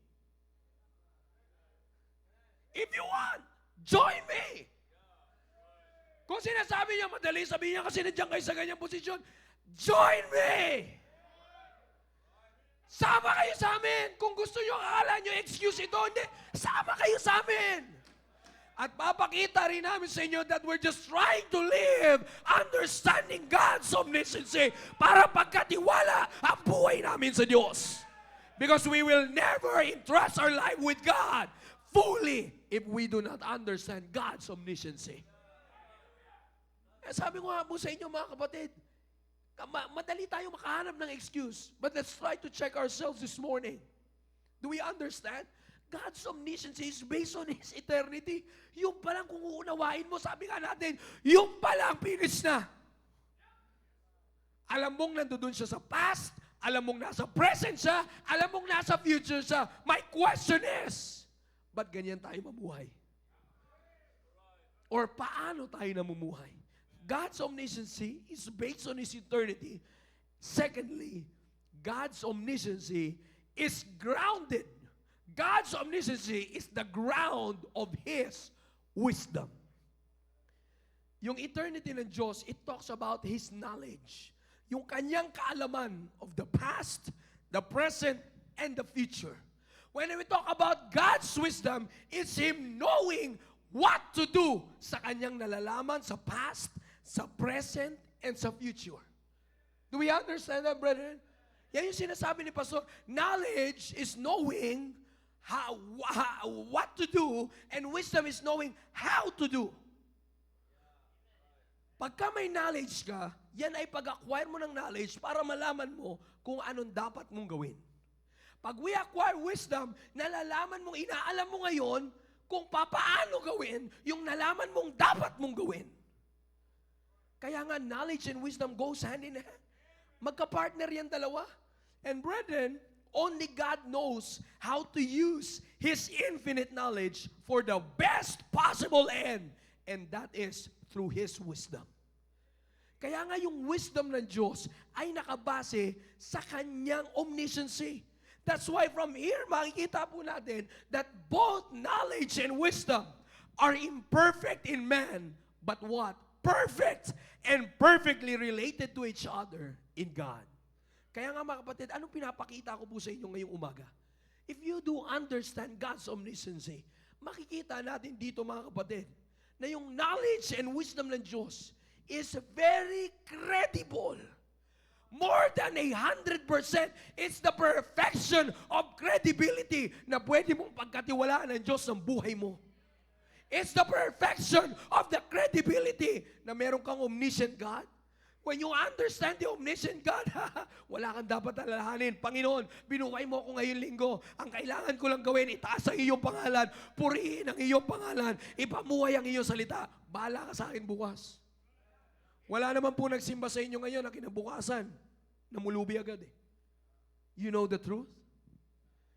If you want, join me. Kung sinasabi niya, madali sabihin niya kasi nandiyan kayo sa ganyang posisyon, join me. Sama kayo sa amin. Kung gusto nyo, akala nyo, excuse ito, hindi. Sama kayo sa amin. At papakita rin namin sa inyo that we're just trying to live understanding God's omniscience para pagkatiwala ang buhay namin sa Diyos. Because we will never entrust our life with God fully if we do not understand God's omniscience. Sabi ko nga po sa inyo mga kapatid, madali tayo makahanap ng excuse. But let's try to check ourselves this morning. Do we understand? God's omniscience is based on His eternity. Yung palang kung uunawain mo, sabi nga natin, yung palang finish na. Alam mong nandoon siya sa past, alam mong nasa present siya, alam mong nasa future siya. My question is, ba't ganyan tayo mamuhay? Or paano tayo namumuhay? God's omniscience is based on His eternity. Secondly, God's omniscience is grounded. God's omniscience is the ground of His wisdom. Yung eternity ng Diyos, it talks about His knowledge. Yung kanyang kaalaman of the past, the present, and the future. When we talk about God's wisdom, it's Him knowing what to do sa kanyang nalalaman sa past, sa present, and sa future. Do we understand that, brethren? Yan yung sinasabi ni Pastor. Knowledge is knowing what to do, and wisdom is knowing how to do. Pagka may knowledge ka, yan ay pag-acquire mo ng knowledge para malaman mo kung anong dapat mong gawin. Pag we acquire wisdom, nalalaman mong, inaalam mo ngayon kung papaano gawin yung nalaman mong dapat mong gawin. Kaya nga, knowledge and wisdom goes hand in hand. Magka-partner yan dalawa. And brethren, only God knows how to use His infinite knowledge for the best possible end. And that is through His wisdom. Kaya nga yung wisdom ng Diyos ay nakabase sa Kanyang omniscience. That's why from here, makikita po natin that both knowledge and wisdom are imperfect in man, but what? Perfect and perfectly related to each other in God. Kaya nga mga kapatid, anong pinapakita ko po sa inyo ngayong umaga? If you do understand God's omniscience, makikita natin dito mga kapatid, na yung knowledge and wisdom ng Diyos is very credible. More than 100%, it's the perfection of credibility na pwede mong pagkatiwalaan ng Diyos ng buhay mo. It's the perfection of the credibility na meron kang omniscient God. When you understand the omniscient God, wala kang dapat alalahanin. Panginoon, binuhay mo ako ngayong linggo. Ang kailangan ko lang gawin, itaas ang iyong pangalan, purihin ang iyong pangalan, ipamuhay ang iyong salita. Bahala ka sa akin bukas. Wala naman po nagsimba sa inyo ngayon na kinabukasan. Namulubi agad eh. You know the truth?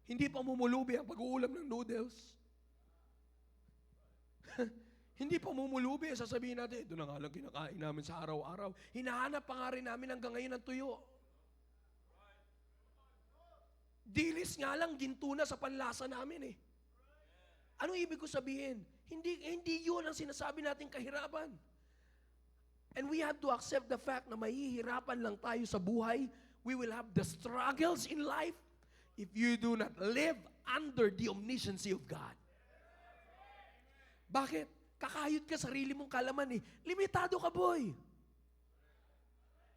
Hindi pa mumulubi ang pag-uulam ng noodles. Hindi pa mumulubi, sasabihin natin, ito na nga lang kinakain namin sa araw-araw. Hinahanap pa nga rin namin hanggang ngayon ng tuyo. Dilis nga lang, ginto na sa panlasa namin eh. Ano ibig ko sabihin? Hindi yun ang sinasabi nating kahirapan. And we have to accept the fact na mahihirapan lang tayo sa buhay. We will have the struggles in life if you do not live under the omnisciency of God. Bakit? Kakayod ka sarili mong kalaman eh. Limitado ka, boy.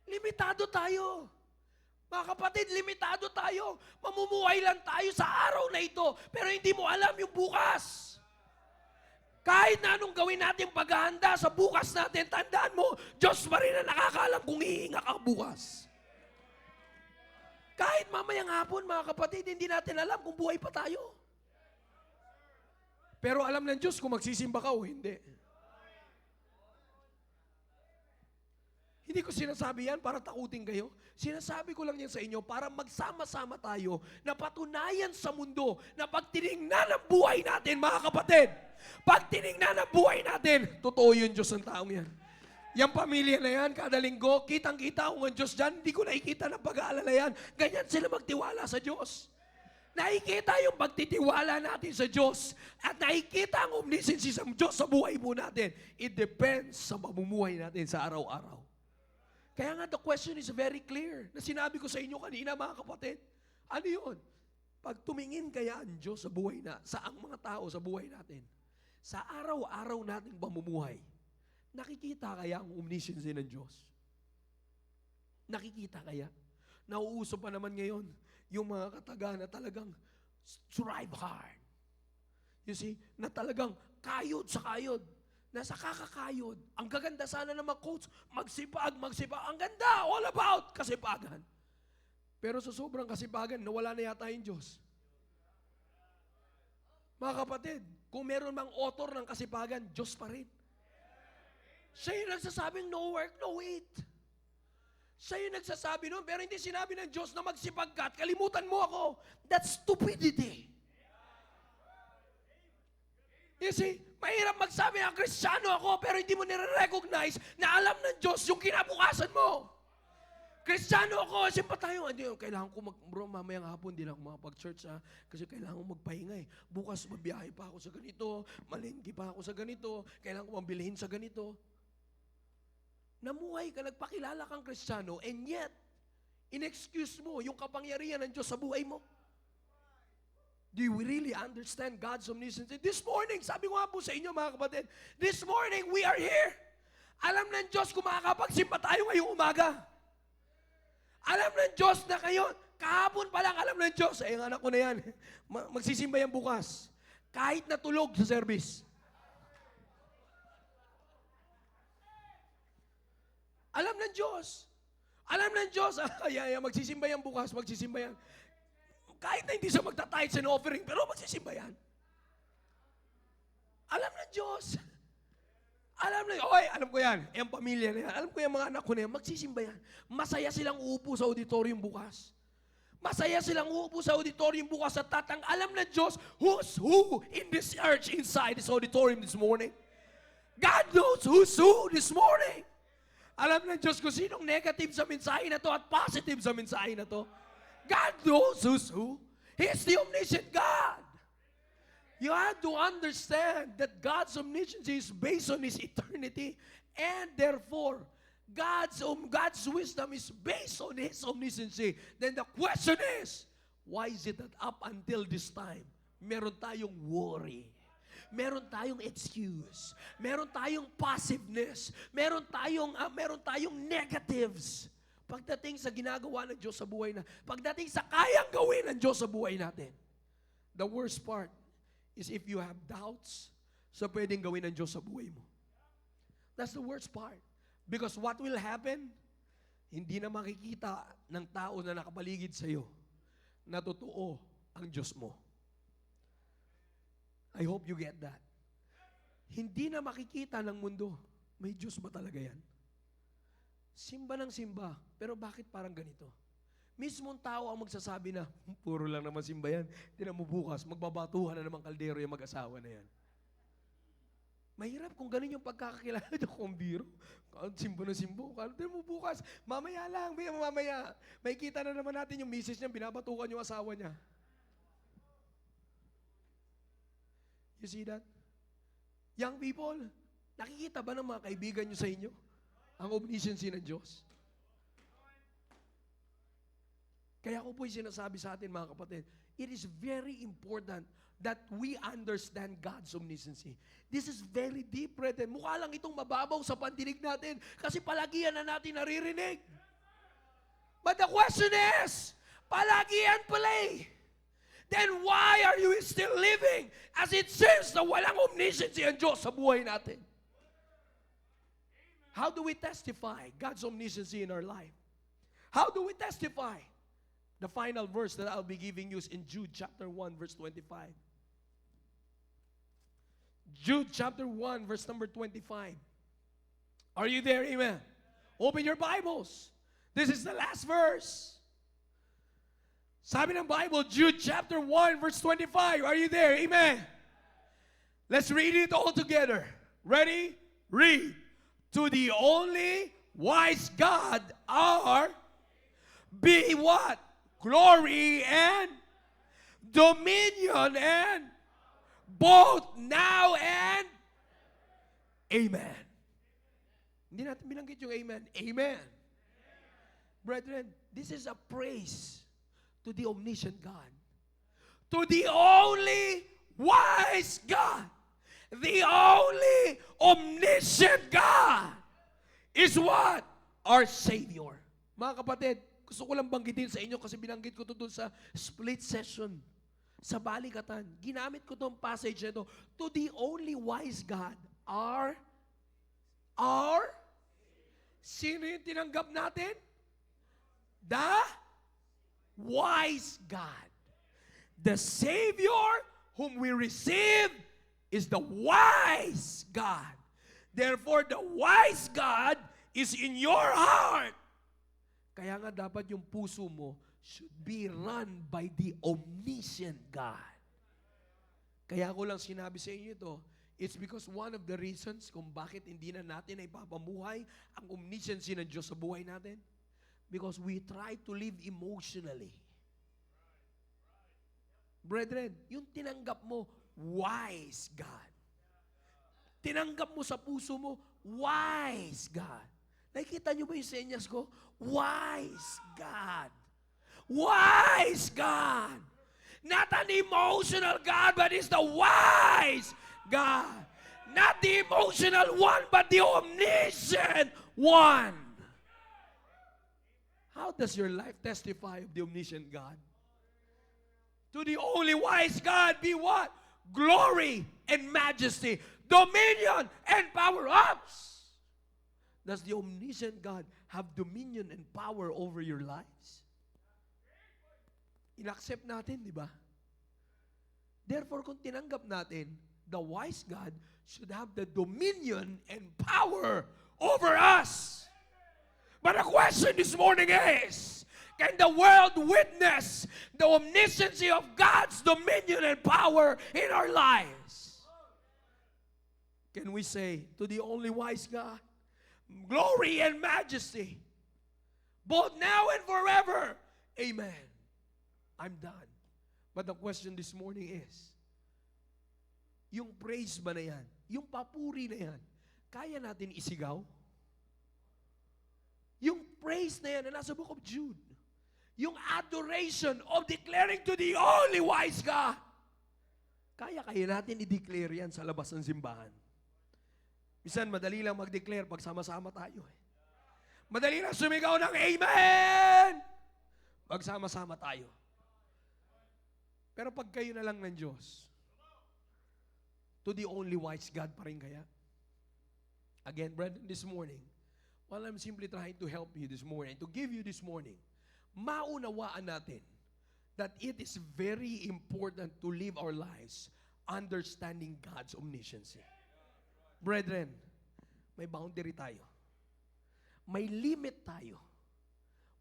Limitado tayo. Mga kapatid, limitado tayo. Mamumuhay lang tayo sa araw na ito, pero hindi mo alam yung bukas. Kahit na anong gawin natin paghahanda sa bukas natin, tandaan mo, Diyos pa rin ang nakakaalam kung hihinga ka bukas. Kahit mamayang hapon, mga kapatid, hindi natin alam kung buhay pa tayo. Pero alam ng Diyos kung magsisimba ka o hindi. Hindi ko sinasabi yan para takutin kayo. Sinasabi ko lang yan sa inyo para magsama-sama tayo na patunayan sa mundo na pag tinignan ang buhay natin, mga kapatid, pag tinignan ang buhay natin, totoo yun Diyos ng taong yan. Yang pamilya na yan, kada linggo, kitang-kita kung ang Diyos dyan, hindi ko nakikita ng pag-aalala yan. Ganyan sila magtiwala sa Diyos. Nakikita yung pagtitiwala natin sa Diyos at nakikita ang omniscience sa Diyos sa buhay po natin. It depends sa mamumuhay natin sa araw-araw. Kaya nga the question is very clear na sinabi ko sa inyo kanina, mga kapatid. Ano yun? Pag tumingin kaya ang Diyos sa buhay sa ang mga tao sa buhay natin, sa araw-araw nating pamumuhay, nakikita kaya ang omniscience ng Diyos? Nakikita kaya? Nauuso pa naman ngayon yung mga kataga na talagang strive hard. You see, na talagang kayod sa kayod. Nasa kakakayod. Ang gaganda sana ng mga quotes, magsipag. Ang ganda, all about kasipagan. Pero sa sobrang kasipagan, nawala na yata yung Diyos. Mga kapatid, kung meron mang author ng kasipagan, Diyos pa rin. Siya yung nagsasabing no work, no eat. Siya yung nagsasabi nun, pero hindi sinabi ng Diyos na magsipag ka at kalimutan mo ako. That's stupidity. You see, mahirap magsabi na Kristiyano ako, pero hindi mo nire-recognize na alam ng Diyos yung kinabukasan mo. Kristiyano ako, simpa tayo. Hindi, kailangan ko bro, mamayang hapon, hindi na ako makapag-church kasi kailangan ko magpahinga eh. Bukas mabiyahe pa ako sa ganito, malingki pa ako sa ganito, kailangan ko mabilihin sa ganito. Namuhay ka, nagpakilala kang Kristiyano, and yet, in-excuse mo yung kapangyarihan ng Diyos sa buhay mo. Do you really understand God's omniscience? This morning, sabi ko nga po sa inyo mga kapatid, this morning, we are here. Alam ng Diyos kung makakapagsimba tayo ngayong umaga. Alam ng Diyos na kayo, kahapon pa lang alam ng Diyos, ang anak ko na yan, magsisimba yan bukas. Kahit natulog sa service. Alam ng Diyos. Alam ng Diyos, magsisimba yan bukas, magsisimba yan. Kahit na hindi siya magta-tithes and offering, pero magsisimba yan. Alam ng Diyos. Alam ko yan. Yung pamilya na yan. Alam ko yung mga anak ko na yan. Magsisimba yan. Masaya silang uupo sa auditorium bukas. Masaya silang uupo sa auditorium bukas at alam ng Diyos who's who in this church inside this auditorium this morning. God knows who's who this morning. Alam ng Diyos kung sinong negative sa mensahe na to at positive sa mensahe na to. God knows who's who. He's the omniscient God. You have to understand that God's omniscience is based on His eternity, and therefore, God's wisdom is based on His omniscience. Then the question is, why is it that up until this time, meron tayong worry? Meron tayong excuse. Meron tayong passiveness. Meron tayong negatives. Pagdating sa ginagawa ng Diyos sa buhay na, pagdating sa kayang gawin ng Diyos sa buhay natin. The worst part is if you have doubts, sa pwedeng gawin ng Diyos sa buhay mo. That's the worst part. Because what will happen, hindi na makikita ng tao na nakapaligid sa iyo na totoo ang Diyos mo. I hope you get that. Hindi na makikita ng mundo, may Diyos ba talaga yan? Simba ng simba, pero bakit parang ganito? Mismong tao ang magsasabi na, puro lang naman simba yan. Tinan mo bukas, magbabatuhan na naman kaldero yung mag-asawa na yan. Mahirap kung ganun yung pagkakakilala niyo kung biro. Simbo na simbo. Tinan mo bukas, mamaya lang, mamaya. May kita na naman natin yung misis niya, binabatukan yung asawa niya. You see that? Young people, nakikita ba ng mga kaibigan niyo sa inyo ang omnisciency ng Diyos? Kaya ko po'y sinasabi sa atin mga kapatid, it is very important that we understand God's omnisciency. This is very deep, brethren. Mukha lang itong mababaw sa pandinig natin kasi palagi yan na natin naririnig. But the question is, palagi yan pala eh. Then why are you still living as it seems na walang omnisciency ang Diyos sa buhay natin? How do we testify God's omnisciency in our life? How do we testify? The final verse that I'll be giving you is in Jude chapter 1, verse 25. Jude chapter 1, verse number 25. Are you there? Amen. Open your Bibles. This is the last verse. Sabi ng Bible, Jude chapter 1, verse 25. Are you there? Amen. Let's read it all together. Ready? Read. To the only wise God are be what? Glory and dominion and both now and amen. Hindi natin binanggit yung amen. Amen. Brethren, this is a praise to the omniscient God. To the only wise God. The only omniscient God is what? Our Savior. Mga kapatid, gusto ko lang banggitin sa inyo kasi binanggit ko to dun sa split session. Sa balikatan. Ginamit ko tong passage na ito. To the only wise God, our sino yung tinanggap natin? The wise God. The Savior whom we receive is the wise God. Therefore, the wise God is in your heart. Kaya nga dapat yung puso mo should be run by the omniscient God. Kaya ko lang sinabi sa inyo ito, it's because one of the reasons kung bakit hindi na natin ay papamuhay ang omnisciency ng Diyos sa buhay natin, because we try to live emotionally. Brethren, yung tinanggap mo, wise God. Tinanggap mo sa puso mo, wise God. Nakikita nyo ba yung senyas ko? Wise God. Wise God. Not an emotional God, but it's the wise God. Not the emotional one, but the omniscient one. How does your life testify of the omniscient God? To the only wise God be what? Glory and majesty, dominion and power. Ups! Does the omniscient God have dominion and power over your lives? In-accept natin, di ba? Therefore, kung tinanggap natin, the wise God should have the dominion and power over us. But the question this morning is, can the world witness the omnisciency of God's dominion and power in our lives? Can we say, to the only wise God, glory and majesty, both now and forever. Amen. I'm done. But the question this morning is, yung praise ba na yan, yung papuri na yan, kaya natin isigaw? Yung praise na yan na nasa book of Jude, yung adoration of declaring to the only wise God, kaya natin i-declare yan sa labas ng simbahan. Minsan, madali lang mag-declare pag sama-sama tayo. Madali lang sumigaw ng Amen! Pag sama-sama tayo. Pero pag kayo na lang ng Diyos, to the only wise God pa rin kaya? Again, brethren, this morning, while I'm simply trying to help you this morning, to give you this morning, maunawaan natin that it is very important to live our lives understanding God's omniscience. Brethren, may boundary tayo. May limit tayo.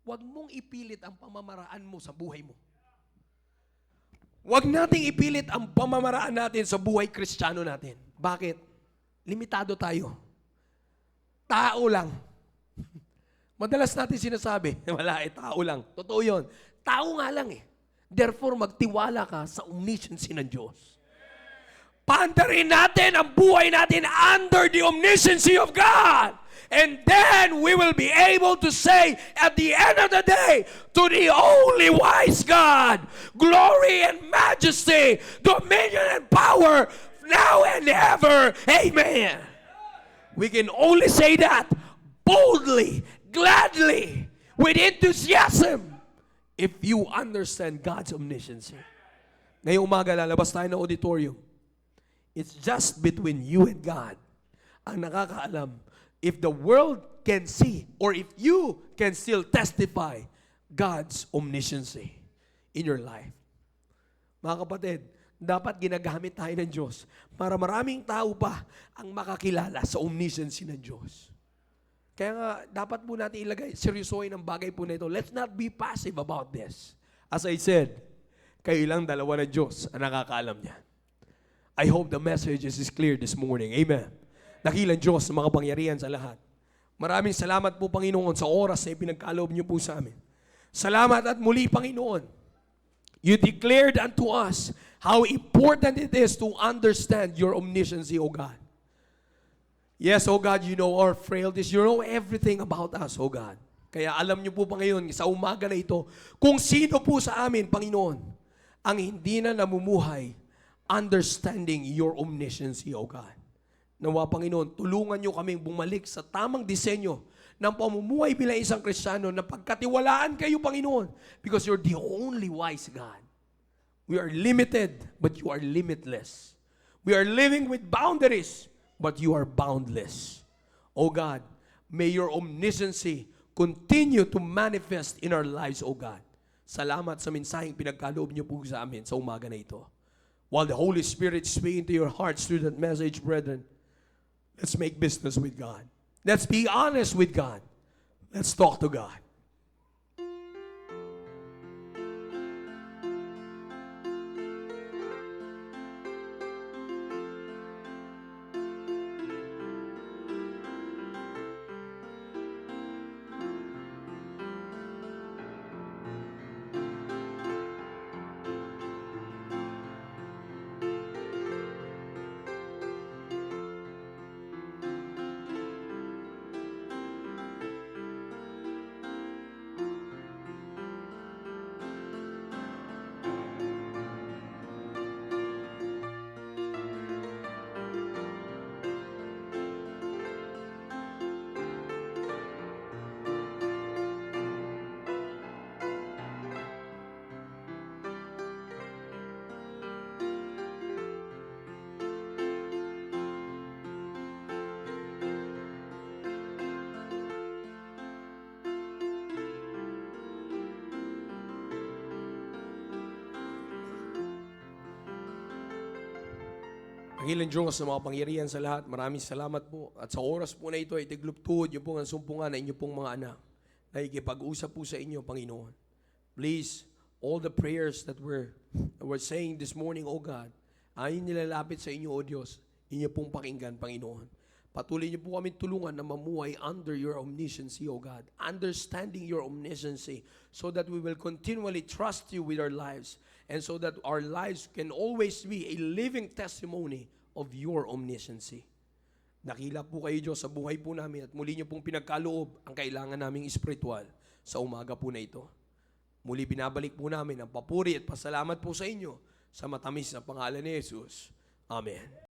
Huwag mong ipilit ang pamamaraan mo sa buhay mo. Huwag nating ipilit ang pamamaraan natin sa buhay Kristiyano natin. Bakit? Limitado tayo. Tao lang. Madalas natin sinasabi, wala tao lang. Totoo yun. Tao nga lang Therefore, magtiwala ka sa omniscience ng Diyos. Paandarin natin ang buhay natin under the omniscience of God. And then we will be able to say at the end of the day, to the only wise God, glory and majesty, dominion and power, now and ever. Amen. We can only say that boldly, gladly, with enthusiasm, if you understand God's omniscience. Ngayong umaga, lalabas tayo ng auditorium. It's just between you and God ang nakakaalam if the world can see or if you can still testify God's omniscience in your life. Mga kapatid, dapat ginagamit tayo ng Diyos para maraming tao pa ang makakilala sa omniscience ng Diyos. Kaya nga, dapat po natin ilagay, seryosohin ang bagay po na ito. Let's not be passive about this. As I said, kayo lang dalawa ng Diyos ang nakakaalam niya. I hope the message is clear this morning. Amen. Dakilang Diyos sa mga pangyarihan sa lahat. Maraming salamat po, Panginoon, sa oras na ipinagkaloob niyo po sa amin. Salamat at muli, Panginoon. You declared unto us how important it is to understand your omniscience, O God. Yes, O God, you know our frailties. You know everything about us, O God. Kaya alam niyo po pa ngayon, sa umaga na ito, kung sino po sa amin, Panginoon, ang hindi na namumuhay understanding your omniscience, O God. Nawa, Panginoon, tulungan niyo kaming bumalik sa tamang disenyo ng pamumuhay bilang isang Kristiyano na pagkatiwalaan kayo, Panginoon, because you're the only wise God. We are limited, but you are limitless. We are living with boundaries, but you are boundless. O God, may your omniscience continue to manifest in our lives, O God. Salamat sa mensaheng pinagkaloob niyo po sa amin sa umaga na ito. While the Holy Spirit is speaking to your hearts through that message, brethren, let's make business with God. Let's be honest with God. Let's talk to God. Panginoon Diyos sa mga pangyarihan sa lahat, maraming salamat po. At sa oras po na ito ay tigluptuhod yung pong sumpungan na inyo pong mga anak na ikipag-usap po sa inyo, Panginoon. Please, all the prayers that we're saying this morning, O God, ay nilalapit sa inyo, O Diyos, inyo pong pakinggan, Panginoon. Patuloy niyo po kami tulungan na mamuhay under your omniscience, O God. Understanding your omniscience so that we will continually trust you with our lives and so that our lives can always be a living testimony of your omniscience. Nakila po kayo, Diyos, sa buhay po namin at muli niyo pong pinagkaloob ang kailangan naming espiritual sa umaga po na ito. Muli binabalik po namin ang papuri at pasalamat po sa inyo sa matamis na pangalan ni Jesus. Amen.